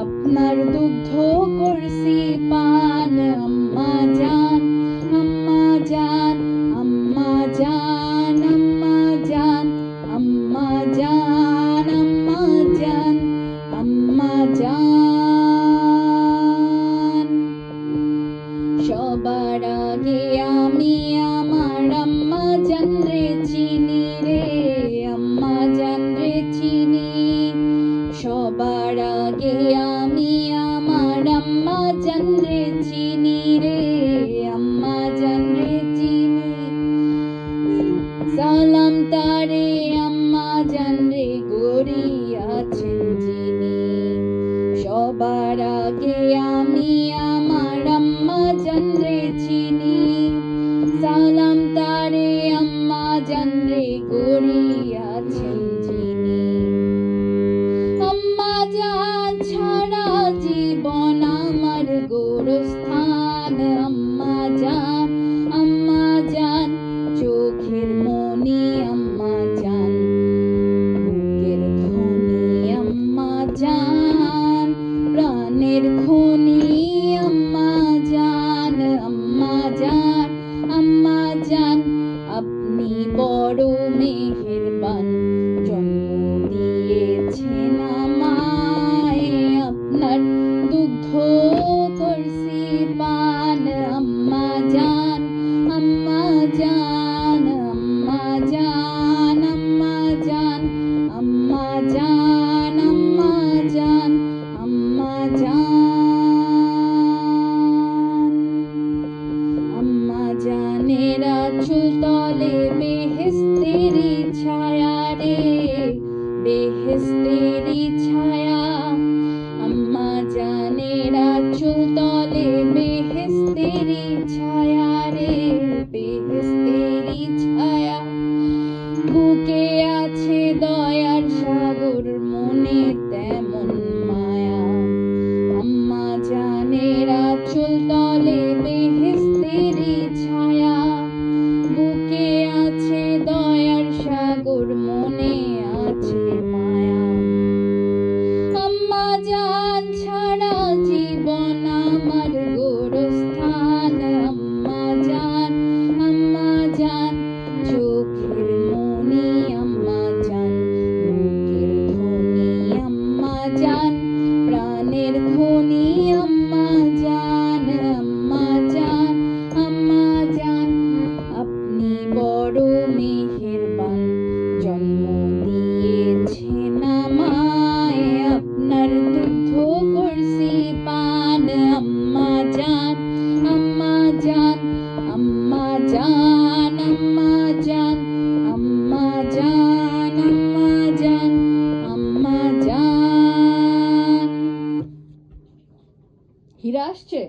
আপনার দুগ্ধ করছি পান আম্মা জান আম্মা জান আম্মা জান আম্মা জান আম্মা জান আম্মা জান আম্মা জান সবার আগে আমি আমার আম্মা জান রে চিনি রে আম্মা জান রে চিনি সবার আগে আমি আমার আম্মা জান রে চিনি রে আম্মা জান রে চিনি সালাম তারে আম্মা জান রে গড়িয়াছেন যিনি সবার আগে আমি আমার আম্মা জান রে চিনি সালাম তারে আম্মা জান রে গড়িয়াছেন যিনি আম্মা জান ছাড়া জীবন আমার গোরস্থান আম্মা জান চোখের মনি আম্মা জান বুকের ধ্বনি আম্মা জান প্রাণের খনি আম্মা জান আম্মা জান আম্মা জান আপনি বড় মেহেরবান জন্ম দিয়েছেন আমায় আপনার দুগ্ধ করছি পান আম্মা জান আম্মা জান আম্মা জান আম্মা জান আম্মা জান আম্মা জান আম্মা জান আম্মা জানের আঁচল তলে বেহেশতেরি ছায়া রে বেহেশতেরি ছায়া আম্মা জানের আঁচল তলে বেহেশতেরি ছায়া রে বেহেশতেরি ছায়া বুকে আছে দয়ার সাগর মনে তেমন মায়া আম্মা জানের আঁচল তলে বেহেশতেরি ছায়া বুকে আছে দয়ার সাগর মনে আছে মায়া আম্মা জান ছাড়া জীবন আমার গোরস্থান আম্মা জান চোখের মনি আম্মা জান বুকের ধ্বনি আম্মা জান প্রাণের খনি আম্মা জান আপনি বড় মেহেরবান জন্ম দিয়েছেন আমায় আপনার দুগ্ধ করছি পান আম্মা জান আম্মা জান আম্মা জান আম্মা জান আম্মা জান আম্মা জান আম্মা জান হীরা আসছে।